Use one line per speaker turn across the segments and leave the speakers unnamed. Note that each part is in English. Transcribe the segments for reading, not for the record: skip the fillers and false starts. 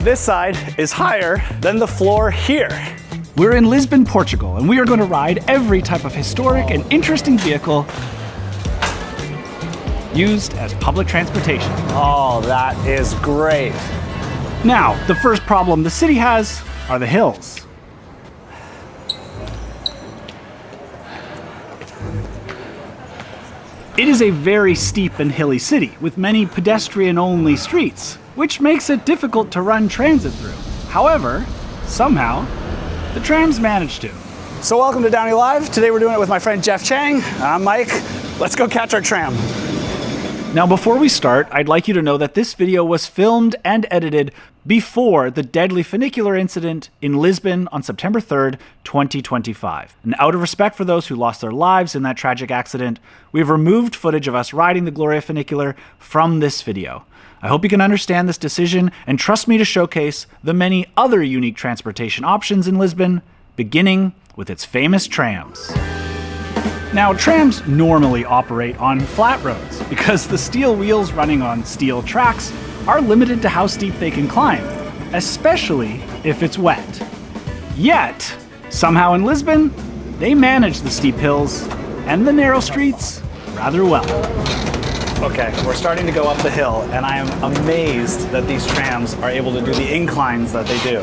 This side is higher than the floor here.
We're in Lisbon, Portugal, and we are going to ride every type of historic and interesting vehicle used as public transportation.
Oh, that is great.
Now, the first problem the city has are the hills. It is a very steep and hilly city with many pedestrian-only streets, which makes it difficult to run transit through. However, somehow, the trams managed to.
So welcome to DownieLive. Today we're doing it with my friend Jeff Chang. I'm Mike. Let's go catch our tram.
Now, before we start, I'd like you to know that this video was filmed and edited before the deadly funicular incident in Lisbon on September 3rd, 2025. And out of respect for those who lost their lives in that tragic accident, we've removed footage of us riding the Gloria funicular from this video. I hope you can understand this decision and trust me to showcase the many other unique transportation options in Lisbon, beginning with its famous trams. Now, trams normally operate on flat roads because the steel wheels running on steel tracks are limited to how steep they can climb, especially if it's wet. Yet, somehow in Lisbon, they manage the steep hills and the narrow streets rather well.
Okay, we're starting to go up the hill, and I am amazed that these trams are able to do the inclines that they do.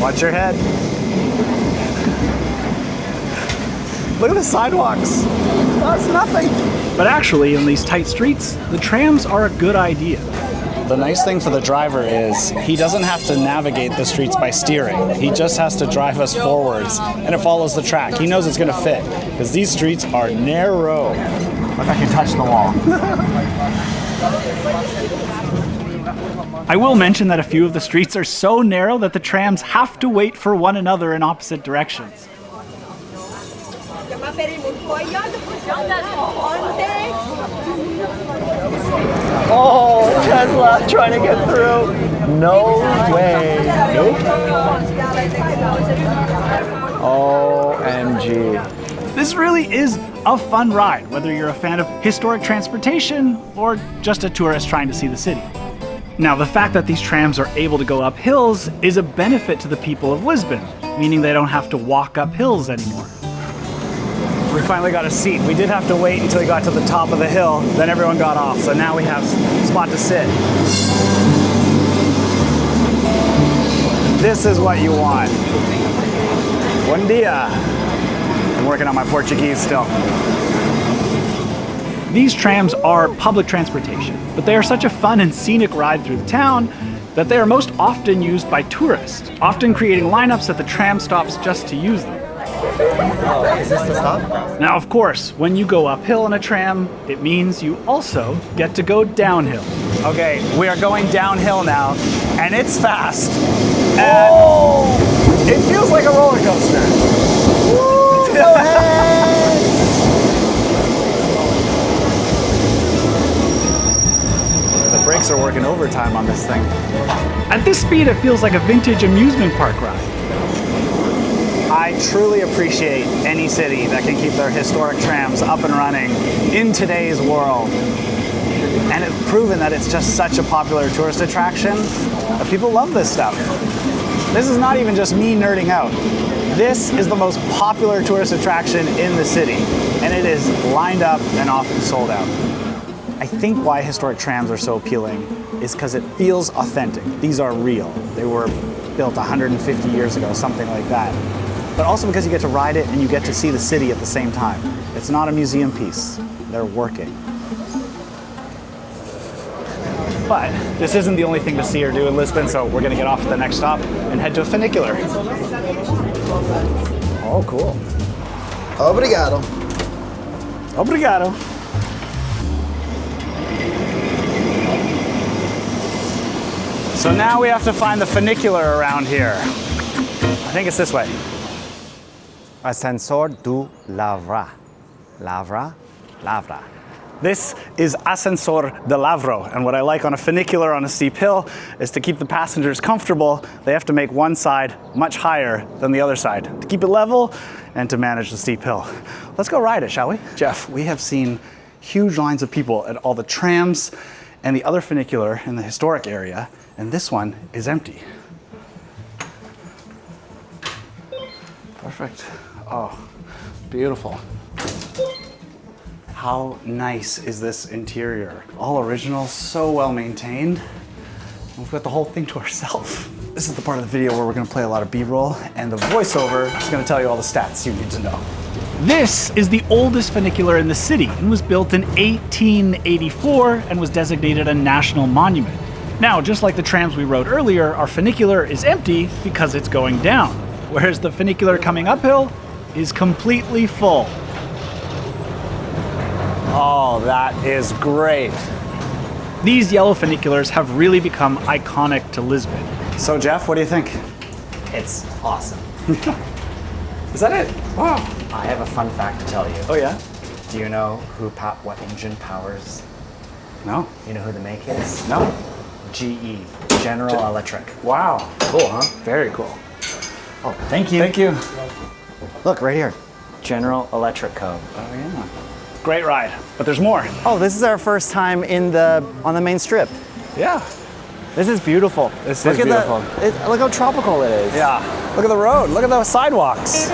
Watch your head. Look at the sidewalks. That's nothing.
But actually, in these tight streets, the trams are a good idea.
The nice thing for the driver is he doesn't have to navigate the streets by steering. He just has to drive us forwards, and it follows the track. He knows it's going to fit, because these streets are narrow. Look, I can touch the wall.
I will mention that a few of the streets are so narrow that the trams have to wait for one another in opposite directions.
Oh, Tesla trying to get through. No way. Nope. OMG.
This really is a fun ride, whether you're a fan of historic transportation or just a tourist trying to see the city. Now, the fact that these trams are able to go up hills is a benefit to the people of Lisbon, meaning they don't have to walk up hills anymore.
We finally got a seat. We did have to wait until we got to the top of the hill, then everyone got off, so now we have a spot to sit. This is what you want. Bom dia. I'm working on my Portuguese still.
These trams are public transportation, but they are such a fun and scenic ride through the town that they are most often used by tourists, often creating lineups at the tram stops just to use them.
Oh, is this the stop?
Now, of course, when you go uphill in a tram, it means you also get to go downhill.
Okay, we are going downhill now, and it's fast. And it feels like a roller coaster. Woo! Go ahead! The brakes are working overtime on this thing.
At this speed, it feels like a vintage amusement park ride.
I truly appreciate any city that can keep their historic trams up and running in today's world. And it's proven that it's just such a popular tourist attraction that people love this stuff. This is not even just me nerding out. This is the most popular tourist attraction in the city, and it is lined up and often sold out. I think why historic trams are so appealing is because it feels authentic. These are real. They were built 150 years ago, something like that. But also because you get to ride it and you get to see the city at the same time. It's not a museum piece. They're working. But this isn't the only thing to see or do in Lisbon, so we're gonna get off at the next stop and head to a funicular. Oh, cool.
Obrigado.
Obrigado. So now we have to find the funicular around here. I think it's this way. Ascensor do Lavra. Lavra? Lavra. This is Ascensor de Lavra, and what I like on a funicular on a steep hill is to keep the passengers comfortable, they have to make one side much higher than the other side to keep it level and to manage the steep hill. Let's go ride it, shall we? Jeff, we have seen huge lines of people at all the trams and the other funicular in the historic area, and this one is empty. Perfect. Oh, beautiful. How nice is this interior? All original, so well maintained. We've got the whole thing to ourselves. This is the part of the video where we're gonna play a lot of B-roll, and the voiceover is gonna tell you all the stats you need to know.
This is the oldest funicular in the city and was built in 1884 and was designated a national monument. Now, just like the trams we rode earlier, our funicular is empty because it's going down, whereas the funicular coming uphill is completely full.
Oh, that is great.
These yellow funiculars have really become iconic to Lisbon.
So Jeff, what do you think?
It's awesome.
Is that it? Wow.
I have a fun fact to tell you.
Oh yeah?
Do you know what engine powers?
No.
You know who the make is?
No.
GE, General Electric.
Wow. Cool, huh? Very cool.
Oh, thank you.
Thank you.
Look, right here. General Electric code.
Oh yeah. Great ride, but there's more.
Oh, this is our first time on the main strip.
Yeah.
This is beautiful.
This is beautiful.
Look how tropical it is.
Yeah. Look at the road. Look at those sidewalks.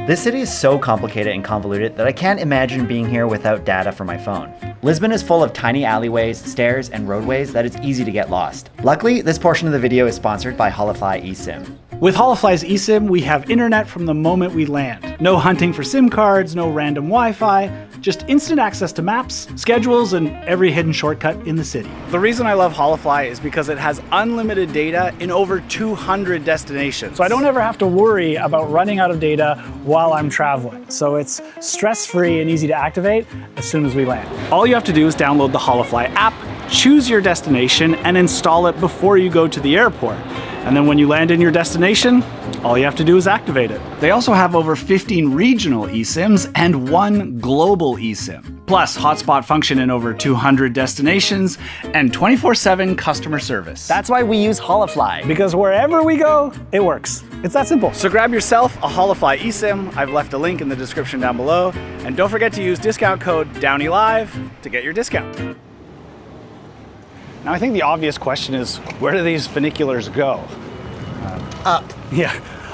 This city is so complicated and convoluted that I can't imagine being here without data for my phone. Lisbon is full of tiny alleyways, stairs, and roadways that it's easy to get lost. Luckily, this portion of the video is sponsored by Holofly eSIM.
With Holofly's eSIM, we have internet from the moment we land. No hunting for SIM cards, no random Wi-Fi, just instant access to maps, schedules, and every hidden shortcut in the city. The reason I love Holofly is because it has unlimited data in over 200 destinations. So I don't ever have to worry about running out of data while I'm traveling. So it's stress-free and easy to activate as soon as we land. All you have to do is download the Holofly app, choose your destination, and install it before you go to the airport. And then when you land in your destination, all you have to do is activate it. They also have over 15 regional eSIMs and 1 global eSIM, plus hotspot function in over 200 destinations and 24/7 customer service.
That's why we use Holofly.
Because wherever we go, it works. It's that simple. So grab yourself a Holofly eSIM. I've left a link in the description down below. And don't forget to use discount code DownieLive to get your discount. Now I think the obvious question is, where do these funiculars go?
Up. Yeah,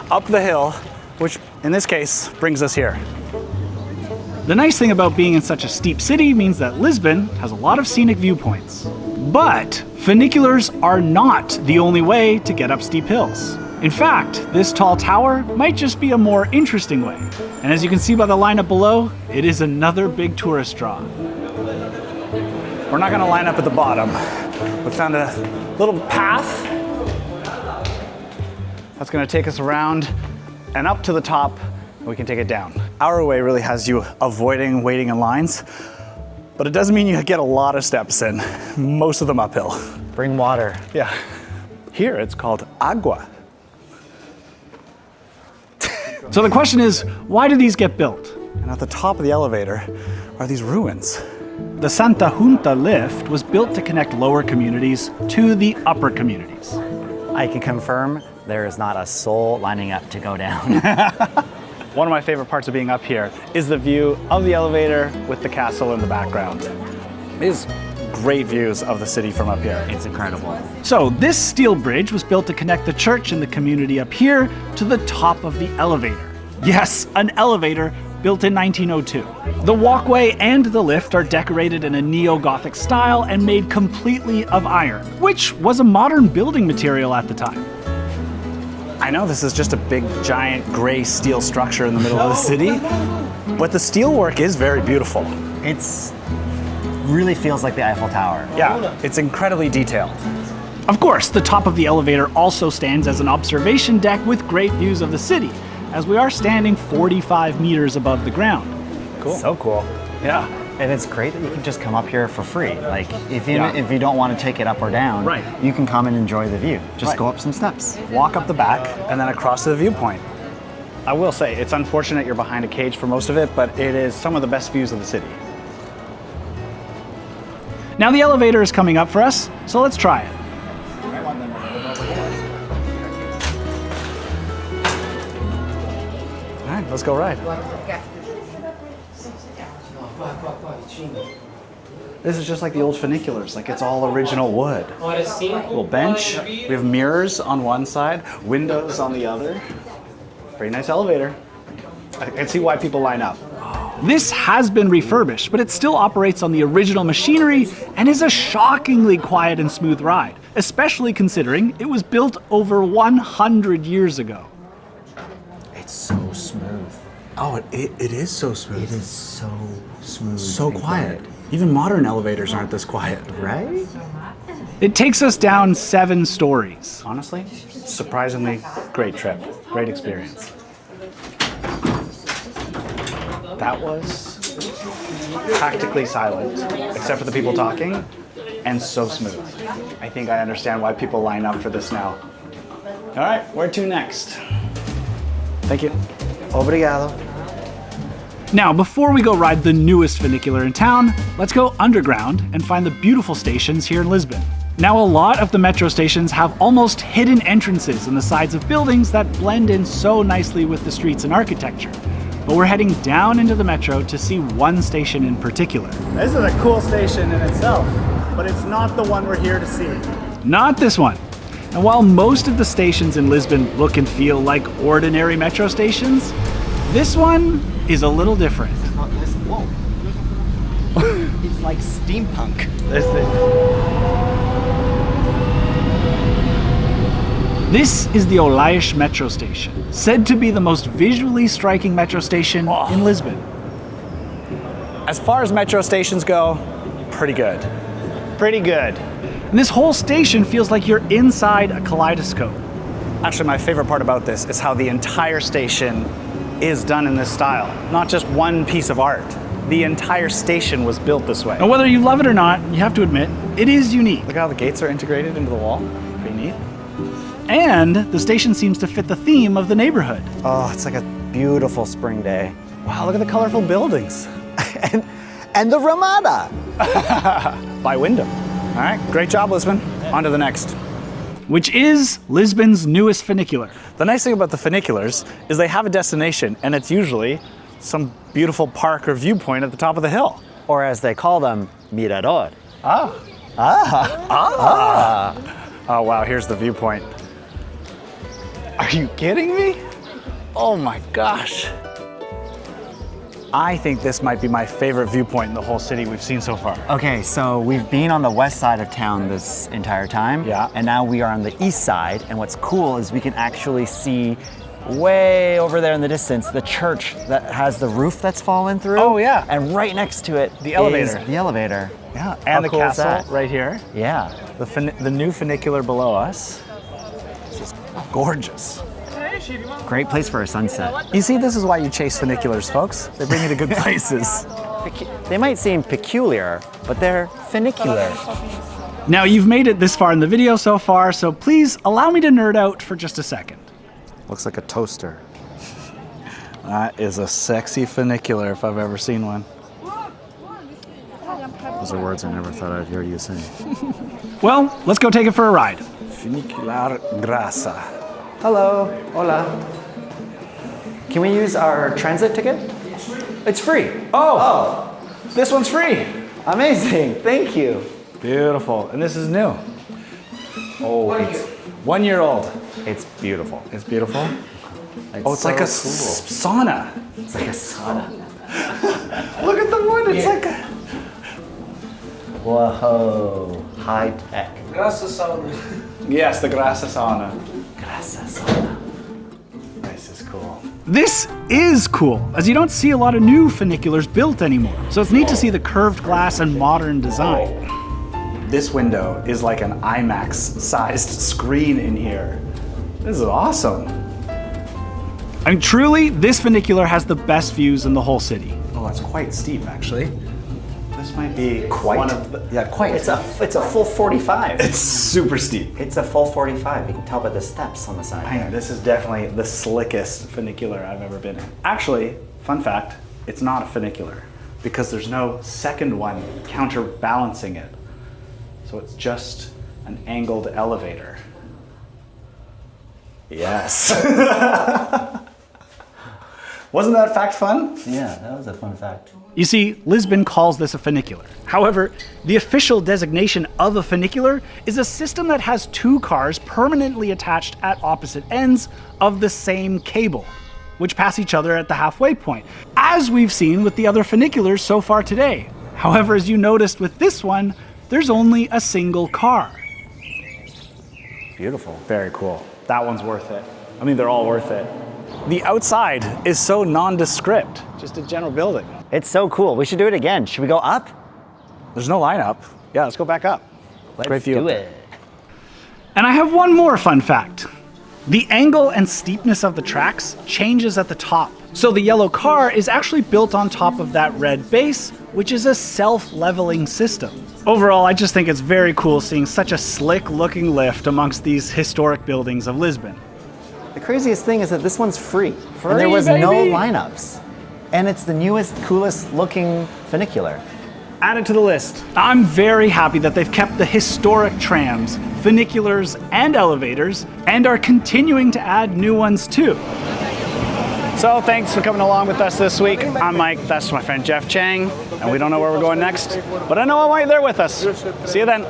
up the hill, which in this case brings us here.
The nice thing about being in such a steep city means that Lisbon has a lot of scenic viewpoints. But funiculars are not the only way to get up steep hills. In fact, this tall tower might just be a more interesting way. And as you can see by the lineup below, it is another big tourist draw.
We're not gonna line up at the bottom. We found a little path that's gonna take us around and up to the top, and we can take it down. Our way really has you avoiding waiting in lines, but it doesn't mean you get a lot of steps in, most of them uphill.
Bring water.
Yeah. Here it's called agua.
So the question is, why do these get built?
And at the top of the elevator are these ruins.
The Santa Junta lift was built to connect lower communities to the upper communities.
I can confirm there is not a soul lining up to go down.
One of my favorite parts of being up here is the view of the elevator with the castle in the background. It is great views of the city from up here.
It's incredible.
So this steel bridge was built to connect the church and the community up here to the top of the elevator. Yes, an elevator built in 1902. The walkway and the lift are decorated in a neo-Gothic style and made completely of iron, which was a modern building material at the time.
I know this is just a big, giant, gray steel structure in the middle of the city, but the steelwork is very beautiful.
It's really feels like the Eiffel Tower.
Yeah, it's incredibly detailed.
Of course, the top of the elevator also stands as an observation deck with great views of the city, as we are standing 45 meters above the ground.
Cool.
So cool.
Yeah.
And it's great that you can just come up here for free. Like, if you don't want to take it up or down,
Right.
you can come and enjoy the view. Just
Right.
go up some steps.
Walk up the back and then across to the viewpoint. I will say, it's unfortunate you're behind a cage for most of it, but it is some of the best views of the city.
Now the elevator is coming up for us, so let's try it.
All right, let's go ride. This is just like the old funiculars, like it's all original wood. Little bench. We have mirrors on one side, windows on the other. Very nice elevator. I can see why people line up.
This has been refurbished, but it still operates on the original machinery and is a shockingly quiet and smooth ride, especially considering it was built over 100 years ago.
It's so smooth.
Oh, it is so smooth.
It is so smooth.
So
and
quiet. Even modern elevators aren't this quiet.
Right?
It takes us down 7 stories.
Honestly, surprisingly great trip. Great experience. That was practically silent, except for the people talking, and so smooth. I think I understand why people line up for this now. All right, where to next? Thank you.
Obrigado.
Now, before we go ride the newest funicular in town, let's go underground and find the beautiful stations here in Lisbon. Now, a lot of the metro stations have almost hidden entrances in the sides of buildings that blend in so nicely with the streets and architecture. But we're heading down into the metro to see one station in particular.
This is a cool station in itself, but it's not the one we're here to see.
Not this one. And while most of the stations in Lisbon look and feel like ordinary metro stations, this one is a little different.
Whoa. It's like steampunk.
This is the Olaias metro station, said to be the most visually striking metro station in Lisbon.
As far as metro stations go, pretty good. Pretty good.
And this whole station feels like you're inside a kaleidoscope.
Actually, my favorite part about this is how the entire station is done in this style. Not just one piece of art. The entire station was built this way.
And whether you love it or not, you have to admit, it is unique.
Look how the gates are integrated into the wall. Pretty neat.
And the station seems to fit the theme of the neighborhood.
Oh, it's like a beautiful spring day.
Wow, look at the colorful buildings.
And the Ramada.
By Wyndham. All right, great job, Lisbon. On to the next.
Which is Lisbon's newest funicular.
The nice thing about the funiculars is they have a destination, and it's usually some beautiful park or viewpoint at the top of the hill.
Or as they call them, mirador.
Oh wow, here's the viewpoint. Are you kidding me? Oh my gosh. I think this might be my favorite viewpoint in the whole city we've seen so far.
Okay, so we've been on the west side of town this entire time.
Yeah.
And now we are on the east side. And what's cool is we can actually see way over there in the distance the church that has the roof that's fallen through.
Oh, yeah.
And right next to it,
The elevator.
is the elevator.
Yeah,
How
and the
cool is
castle
that?
right here.
Yeah.
The new funicular below us. This is gorgeous.
Great place for a sunset.
You see, this is why you chase funiculars, folks. They bring you to good places.
They might seem peculiar, but they're funicular.
Now, you've made it this far in the video so far, so please allow me to nerd out for just a second.
Looks like a toaster. That is a sexy funicular if I've ever seen one.
Those are words I never thought I'd hear you say.
Well, let's go take it for a ride.
Funicular Graca.
Hello. Hola. Can we use our transit ticket? It's free.
Oh, this one's free.
Amazing. Thank you.
Beautiful. And this is new. Oh, it's 1 year old.
It's beautiful.
It's beautiful. It's
so
like a
cool.
sauna.
It's like a sauna.
Look at the wood. It's like a...
Whoa. High tech.
Yes, the Graca sauna.
Graca sauna.
This is cool.
This is cool, as you don't see a lot of new funiculars built anymore. So it's neat to see the curved glass and modern design.
This window is like an IMAX-sized screen in here. This is awesome.
I mean, truly, this funicular has the best views in the whole city.
Oh, it's quite steep, actually. This might be
Quite.
one of the... Yeah, quite.
It's a full 45.
It's super steep.
It's a full 45. You can tell by the steps on the side.
I know, this is definitely the slickest funicular I've ever been in. Actually, fun fact, it's not a funicular because there's no second one counterbalancing it. So it's just an angled elevator. Yes. Wasn't that fact fun?
Yeah, that was a fun fact.
You see, Lisbon calls this a funicular. However, the official designation of a funicular is a system that has two cars permanently attached at opposite ends of the same cable, which pass each other at the halfway point, as we've seen with the other funiculars so far today. However, as you noticed with this one, there's only a single car.
Beautiful. Very cool. That one's worth it. I mean, they're all worth it. The outside is so nondescript, just a general building.
It's so cool. We should do it again. Should we go up?
There's no lineup. Yeah, let's go back up.
Let's
Great view
do
up there.
it.
And I have one more fun fact. The angle and steepness of the tracks changes at the top. So the yellow car is actually built on top of that red base, which is a self-leveling system. Overall, I just think it's very cool seeing such a slick-looking lift amongst these historic buildings of Lisbon.
The craziest thing is that this one's free.
Free,
and there was no
baby.
lineups. And it's the newest, coolest looking funicular.
Add it to the list.
I'm very happy that they've kept the historic trams, funiculars, and elevators, and are continuing to add new ones too.
So thanks for coming along with us this week. I'm Mike, that's my friend Jeff Chang, and we don't know where we're going next, but I know I want you there with us. See you then.